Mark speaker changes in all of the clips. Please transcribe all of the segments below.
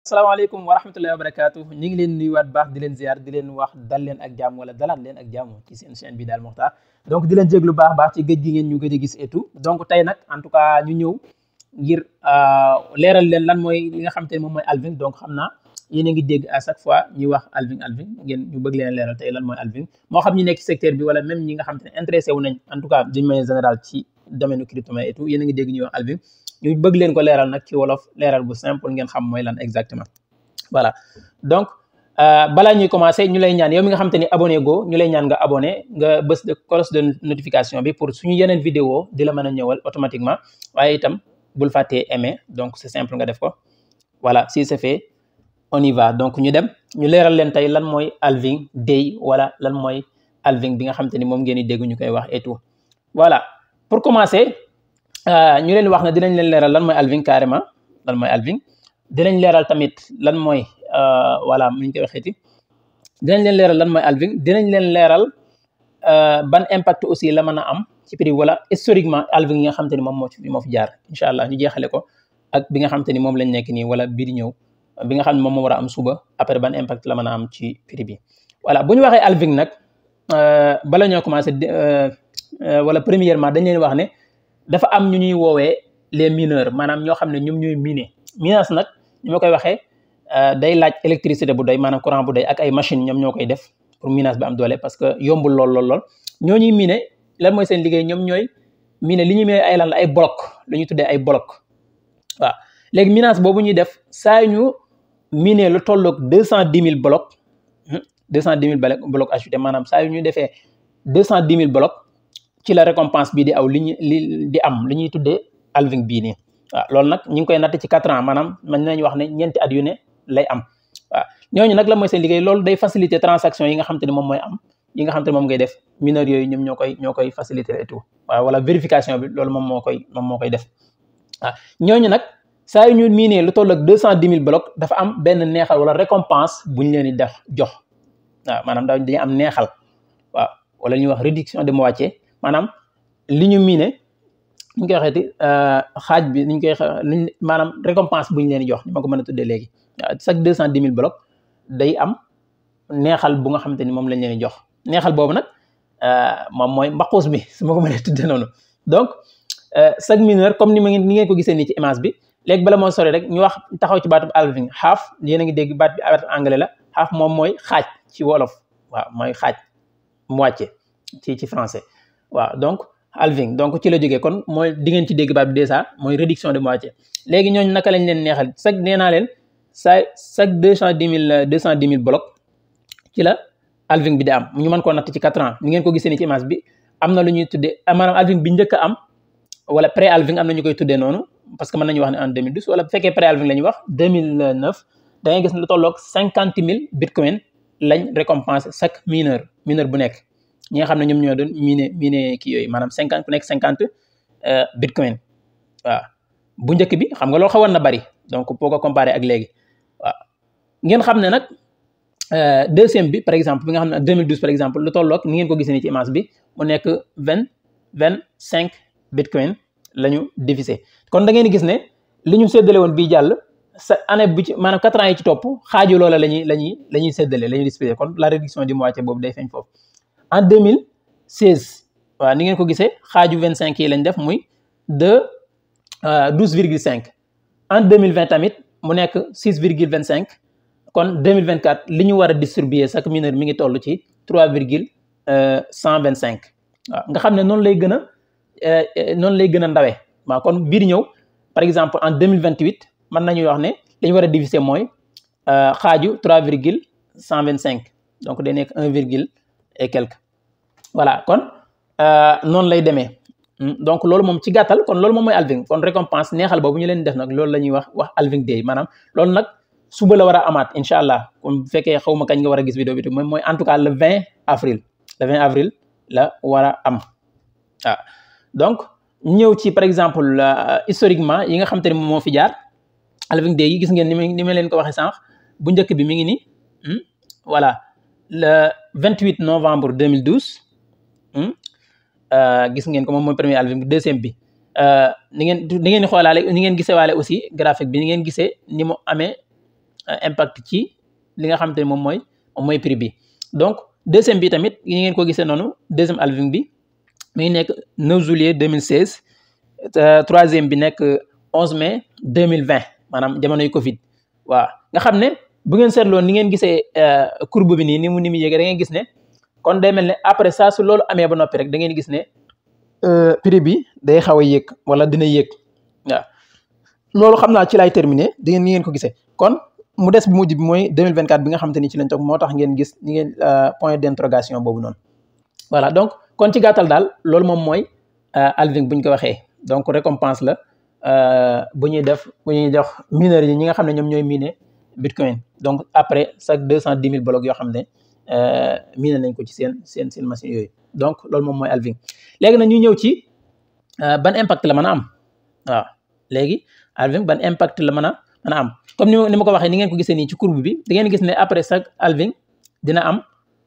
Speaker 1: asalaamaaleykum wa rahmatullahi wa barakaatu ñu ngi leen nuyuwaat baax di leen ziar di leen wax dal leen ak jàmm wala dalaat leen ak jàmm ci seen chaîne bi Daal Moukhtar donc di leen jéglu baax ci gëj gi ngeen ñu gëj a gis et tout donc tey nag en tout cas ñu ñëw ngir leeral leen lan mooy li nga xam te ne moom mooy halving. donc xam naa yéen a ngi dégg à chaque fois ñuy wax halving ngeen ñu bëgg leen leeral tey lan mooy halving moo xam ñu nekk ci secteur bi wala même ñi nga xam te ne intéressé wu nañ en tout cas d'une manière générale ci domaine crypto-monnaie et tout yéen a ngi dégg ñuy wax halving ñu bëgg leen ko leeral nag ci wolof leeral bu simple ngeen xam mooy lan exactement. Voilà donc balaa ñuy commencer ñu lay ñaan yow mi nga xam te ni abonné go ñu lay ñaan nga abonné nga bës de cloche de notification bi pour suñu yeneen vidéo di la mën a ñëwal automatiquement waaye itam bul fàttee aimer donc c'est simple nga def ko. Voilà si c'est fait on y va donc ñu dem ñu leeral leen tey lan mooy halving day wala lan mooy halving bi nga xam te ni moom ngeen di dégg ñu koy wax et tout. Voilà pour commencer ñu leen wax na dinañ leen leeral lan mooy halving carrément lan mooy halving. dinañ leeral tamit lan mooy voilà mu ñu koy waxeeti dinañ leen leeral lan mooy halving dinañ leen leeral ban impact aussi la mën a am ci prix wala historiquement halving yi nga xam te ni moom moo fi jaar incha allah ñu jeexale ko ak bi nga xam te ni moom lañ nekk nii wala bii di ñëw bi nga xam ne moom moo war a am suba après ban impact la mën a am ci prix bi. voilà bu ñu waxee halving nag bala ñoo commencé wala premièrement dañ leen wax ne dafa am ñu ñuy woowee les mineurs maanaam ñoo xam ne ñoom ñooy miner. minage nag ñu ma koy waxee day laaj électricité bu doy maanaam courant bu doy ak ay machine ñoom ñoo koy def pour minage bi am doole parce que yombul lool ñoo ñuy miner lan mooy seen liggéey ñoom ñooy miner li ñuy miner ay lan la ay bloc lu ñuy tuddee ay bloc. waaw léegi minage boobu ñuy def saa ñu miner lu tolloog 210 000 blocs 210 000 blocs ajouté maanaam saa yu ñu defee 210 000 blocs ci la récompense bii di aw di am li ñuy tuddee halving bii nii. waaw loolu nag ñu ngi koy natt ci 4 ans maanaam mën nañu wax ne ñeenti at yu ne lay am waaw ñooñu nag la mooy seen liggéey loolu day faciliter transaction yi nga xam te ne moom mooy am yi nga xam te ne moom ngay def mineurs yooyu ñoom ñoo koy faciliter et tout waaw wala vérification bi loolu moom moo koy def waaw ñooñu nag saa yu ñu miinee lu toll ak 210 000 blocs dafa am benn neexal wala récompense bu ñu leen di def jox waaw maanaam dañuy am neexal waaw wala ñuy wax réduction de moitié maanaam li ñu miine ñu koy waxeeti xaaj bi niñ koy maanaam récompense bu ñu leen di jox ni ma ko mën a tuddee léegi chaque 210 000 blocs day am neexal bu nga xamante ni moom lañ leen di jox neexal boobu nag moom mooy mbaquus bi su ma ko mënee tuddee noonu. donc chaque mineur comme ni ngeen ko gisee nii ci image bi léegi bala moo sori rek ñu wax taxaw ci baatu halving half yéen a ngi dégg baat bi avec anglais la half moom mooy xaaj ci wolof waaw mooy xaaj moitié ci français waaw donc. halving donc ci la jógee kon mooy di ngeen ci dégg baat bi déjà mooy réduction de moitié léegi ñooñu naka lañ leen neexal chaque nee naa leen chaque 210 000 blocs ci la halving bi di am ñu mën koo natt ci 4 ans ni ngeen ko gisee ni ci image bi am na lu ñuy tuddee maanaam halving bi njëkk a am wala pré halving am na ñu koy tuddee noonu parce que mën nañu wax ne en 2012 wala bu fekkee pré halving la ñuy wax 2009 da ngay gis ne lu tolloog 50 000 bitcoin lañ récompense chaque mineur bu nekk. ñi nga xam ne ñoom ñoo doon miner kii yooyu maanaam 50 ku nekk 50 bitcoin waaw bu njëkk bi xam nga loolu xawoon na bari donc boo ko comparé ak léegi waaw ngeen xam ne nag deuxième bi par exemple bi nga xam ne 2012 par exemple lu tolloog ni ngeen ko gisee ni ci image bi mu nekk 25 bitcoin la ñu divisé kon da ngeen di gis ne li ñu séddale woon bii jàll sa année bu ci maanaam 4 ans yi ci topp xaaju loola la ñuy séddale la ñuy distribué kon la réduction du moitié boobu day feeñ foofu. en 2016 waaw ni ngeen ko gisee xaaju 25 yi lañ def muy 12,5 en 2020 tamit mu nekk 6,25 kon 2024 li ñu war a distribuer chaque mineur mi ngi toll ci 3,125 waaw nga xam ne noonu lay gën a ndawee waaw kon biir ñëw par exemple en 2028 mën nañu wax ne li ñu war a diviser mooy xaaju 3,125 donc day nekk 1, et quelque voilà kon noonu lay demee donc loolu moom ci gàttal kon loolu moom mooy halving kon récompense neexal boobu ñu leen def nag loolu la ñuy wax halving day maanaam loolu nag suba la war a amaat incha allah kon bu fekkee xaw ma kañ nga war a gis vidéo bi te mooy en tout cas le 20 avril la war a am waaw donc ñëw ci par exemple historiquement yi nga xam te ne moom moo fi jaar halving day yi gis ngeen ni ma leen ko waxee sànq bu njëkk bi mi ngi ni voilà le 28 novembre 2012 gis ngeen ko moom mooy premier halving deuxième bi ni ngeen di xoolaale ni ngeen gisee waale aussi graphique bi ni ngeen gisee ni mu amee impact ci li nga xamante ni moom mooy prix bi. Donc deuxième bi tamit yi ngeen ko gisee noonu deuxième halving bi mi ngi nekk 9 juillet 2016 troisième bi nekk 11 mai 2020 maanaam jamonoy Covid waaw nga xam ne bu ngeen seetloo ni ngeen gisee courbe bi nii ni mu yéegee da ngeen gis ne kon day mel ne après ça su loolu amee ba noppi rek da ngeen gis ne prix bi day xaw a yéeg wala dina yéeg waaw loolu xam naa ci laay terminer da ngeen ni ngeen ko gisee kon mu des bi mujj bi mooy 2024 bi nga xamante ni ci lañ toog moo tax ngeen gis ni ngeen point d'interrogation boobu noonu voilà donc kon ci gàttal daal loolu moom mooy halving bu ñu ko waxee donc récompense la bu ñuy jox mineurs yi ñi nga xam ne ñoom ñooy miner bitcoin donc après chaque 210 000 blocs yoo xam ne miner nañ ko ci seen machine yooyu donc loolu moom mooy halving léegi nag ñu ñëw ci ban impact la mën a am waaw léegi halving ban impact la mën a am comme ni ma ko waxee ni ngeen ko gisee nii ci courbe bi da ngeen gis ne après chaque halving dina am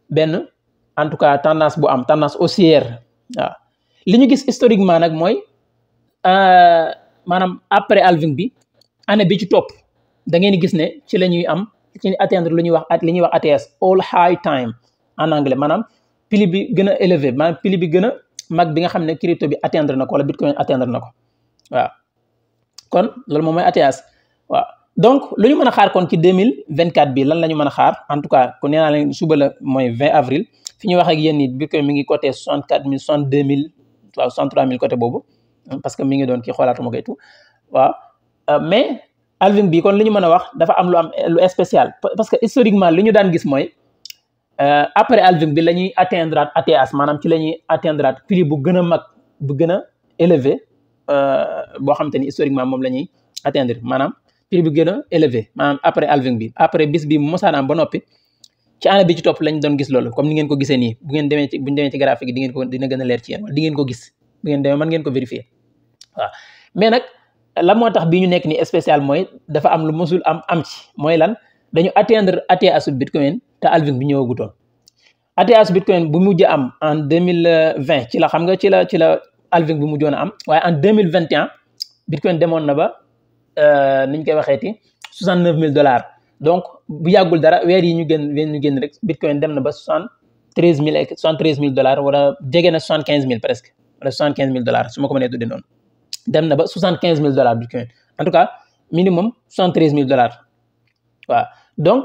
Speaker 1: benn en tout cas tendance haussière waaw li ñu gis historiquement nag mooy maanaam après halving bi année bi ci topp da ngeen gis ne ci la ñuy atteindre lu ñuy wax ATS all high time en anglais maanaam prix bi gën a élevé maanaam prix bi gën a mag bi nga xam ne crypto bi atteindre na ko wala bitcoin atteindre na ko waaw kon loolu moom mooy ATS waaw donc lu ñu mën a xaar kon ci 2024 bi lan la ñu mën a xaar en tout cas ku nee naa leen suba la mooy 20 avril fi ñu wax ak yéen ni bitcoin mi ngi côté 64 000 62 000 waaw 63 000 côté boobu parce que mi ngi doon kii xoolaatuma ko et tout waaw mais halving bi kon li ñu mën a wax dafa am lu spécial parce que historiquement li ñu daan gis mooy après halving bi la ñuy atteindre ATS maanaam ci la ñuy atteindre prix bu gën a mag bu gën a élevé boo xam te ni historiquement moom la ñuy atteindre maanaam prix bi gën a élevé maanaam après halving bi après bis bi mosaan am ba noppi ci année bi ci topp lañ doon gis loolu comme ni ngeen ko gisee nii bu ñu demee ci graphique yi dina gën a leer ci yéen wala di ngeen ko gis bu ngeen demee mën ngeen ko vérifier waaw mais nag la moo tax bi ñu nekk ni spécial mooy dafa am lu mosul am ci mooy lan dañu atteindre ATS bitcoin te halving bi ñëwagutoon ATS bitcoin bu mujj am en 2020 ci la xam nga ci la halving bi mujjoon a am waaye en 2021 bitcoin demoon na ba niñ koy waxeeti $69,000 donc bu yàggul dara weer yi ñu génn rek bitcoin dem na ba $73,000 wala jege na 75,000 presque wala $75,000 su ma ko mënee tuddee noonu dem na ba $75,000 bitcoin en tout cas minimum $73,000 waaw donc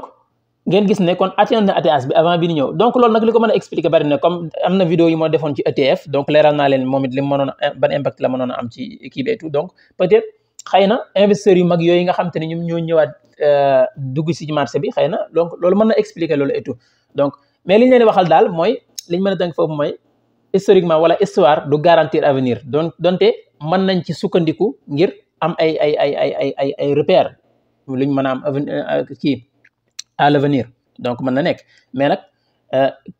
Speaker 1: ngeen gis ne kon atteindre na ATS bi avant bi ni ñëw donc loolu nag li ko mën a expliquer bari na comme am na vidéo yu moo defoon ci ETF donc leeral naa leen moom it li mënoon ban impact la mënoon a am ci kii bi et tout donc peut-être xëy na investisseurs yu mag yooyu nga xam te ne ñoom ñoo ñëwaat dugg si marché bi xëy na donc loolu mën na expliquer loolu et tout donc mais li ñu leen waxal daal mooy li ñu mën a tënk foofu mooy historiquement wala histoire du garantir avenir donte mën nañ ci sukkandiku ngir am ay repères lu ñu mën a am kii à l'avenir donc mën na nekk mais nag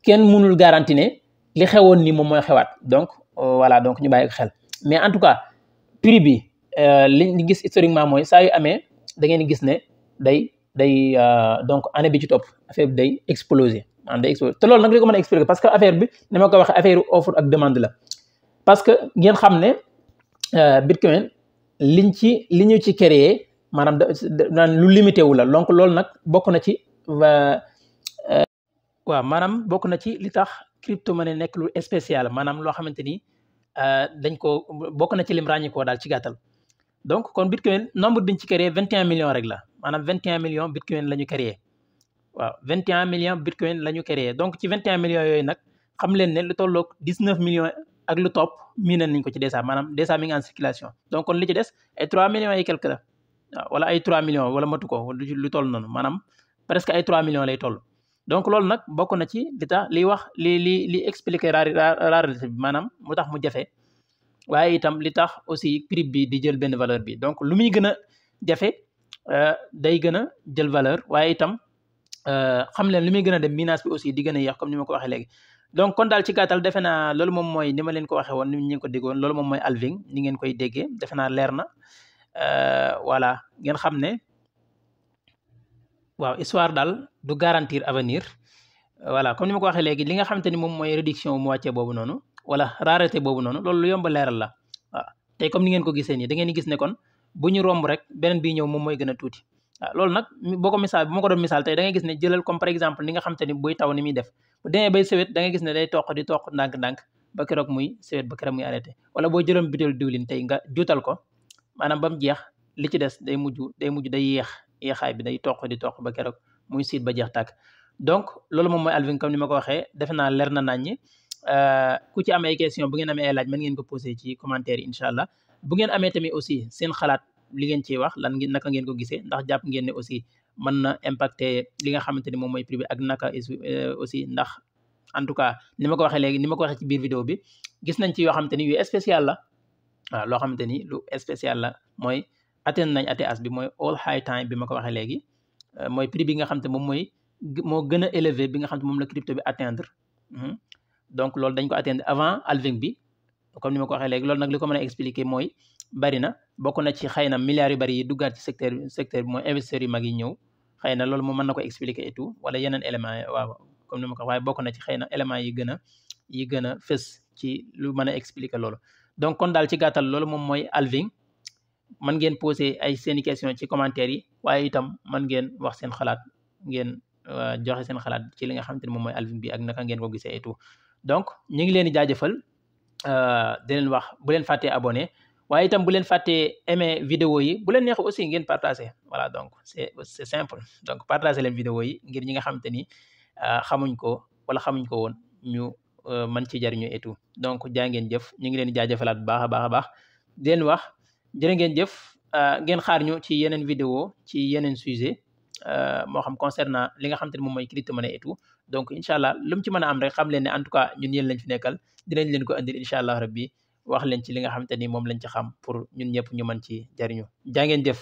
Speaker 1: kenn mënul garanti ne li xewoon ni moom mooy xewaat donc voilà donc ñu bàyyi ko xel mais en tout cas prix bi li gis historiquement mooy saa yu amee da ngeen gis ne day donc année bi ci topp affaire bi day exploser maanaam day exploser te loolu nag li ko mën a expliquer parce que affaire bi ni ma ko waxee affaire offre ak demande la parce que ngeen xam ne bitcoin li ñu ci créé maanaam lu limité wu la donc loolu nag bokk na ci waaw maanaam bokk na ci li tax crypto-monnaie nekk lu spécial maanaam loo xamante ni dañ ko bokk na ci lim ràññikoo daal ci gàttal donc kon bitcoin nombre biñ ci créé 21 millions rek la maanaam 21 millions bitcoin la ñu créé waaw 21 millions bitcoin la ñu créé donc ci 21 millions yooyu nag xam leen ne lu tolloog 19 millions ak lu topp miinal nañ ko ci déjà maanaam déjà mi ngi en circulation donc kon li ci des ay 3 millions et quelque la waaw wala ay 3 millions wala matu ko lu toll noonu maanaam presque ay 3 millions lay toll donc loolu nag bokk na ci li tax liy wax li expliquer rareté bi maanaam mu tax mu jafe waaye itam li tax aussi prix bi di jël benn valeur bi donc lu muy gën a jafe day gën a jël valeur waaye itam xam leen lu muy gën a dem minage bi aussi di gën a yéex comme ni ma ko waxee léegi donc kon daal ci gàttal defe naa loolu moom mooy ni ma leen ko waxee woon ni ñu ko déggoon loolu moom mooy halving ni ngeen koy déggee defe naa leer na voilà ngeen xam ne waaw histoire daal du garantir avenir voilà comme ni ma ko waxee léegi li nga xamante ni moom mooy réduction mu wàccee boobu noonu wala rareté boobu noonu loolu lu yomb leeral la waaw tey comme ni ngeen ko gisee nii da ngeen di gis ne kon bu ñu romb rek beneen bii ñëw moom mooy gën a tuuti loolu nag boo ko misaal bu ma ko doon misaal tey da ngay gis ne jëlal comme par exemple ni nga xam te ni buy taw ni muy def bu demee bay sewet da ngay gis ne day toq di toq ndànk-ndànk ba keroog muy sewet ba keroog muy arrêté wala boo jëloon butéelu diwlin tey nga juutal ko maanaam ba mu jeex li ci des day mujj day yéexaay bi day toq di toq ba keroog muy siit ba jeex tàkk donc loolu moom mooy alving comme ni ma ko waxee defe naa leer na naññi ku ci am ay question bu ngeen amee ay laaj mën ngeen ko posé ci commentaire yi incha allah bu ngeen amee tamit aussi seen xalaat li ngeen ciy wax lan ngeen naka ngeen ko gisee ndax jàpp ngeen ne aussi mën na impacter li nga xamante ni moom mooy prix bi ak naka aussi ndax en tout cas ni ma ko waxee léegi ni ma ko waxee ci biir vidéo bi gis nañ ci yoo xamante ni yu spécial la waaw loo xamante ni lu spécial la mooy atteindre nañ ATH bi mooy all high time bi ma ko waxee léegi mooy prix bi nga xam te moom mooy moo gën a élevé bi nga xam te moom la crypto bi atteindre donc loolu dañ ko atteindre avant halving bi comme ni ma ko waxee léegi loolu nag li ko mën a expliquer mooy bari na bokk na ci xëy na milliards yu bari yi duggaat ci secteur bi mooy investisseurs yu mag yi ñëw xëy na loolu moom mën na ko expliquer et tout wala yeneen éléments yi waaw comme ni ma ko waaye bokk na ci xëy na éléments yi gën a fës ci lu mën a expliquer loolu donc kon daal ci gàttal loolu moom mooy halving mën ngeen poser ay seeni question ci commentaire yi waaye itam mën ngeen wax seen xalaat ngeen joxe seen xalaat ci li nga xamante ne moom mooy halving bi ak naka ngeen ko gisee et tout donc ñu ngi leen di jaajëfal di leen wax bu leen fàttee abonné waaye itam bu leen fàttee aimer vidéo yi bu leen neex aussi ngeen partager voilà donc c'est simple donc partager leen vidéo yi ngir ñi nga xamante ni xamuñ ko wala xamuñ ko woon ñu mën ci jariñu et tout donc jaa ngeen jëf ñu ngi leen di jaajëfalaat bu baax a baax di leen wax jërë ngeen jëf ngeen xaar ñu ci yeneen vidéo ci yeneen sujet moo xam concernant li nga xamante ni moom mooy crypto-monnaie et tout donc incha allah lu mu ci mën a am rek xam leen ne en tout cas ñun yéen lañ fi nekkal dinañ leen ko andil incha allah rabbi wax leen ci li nga xamante ni moom lañ ci xam pour ñun ñëpp ñu mën ci jariñu jaa ngeen jëf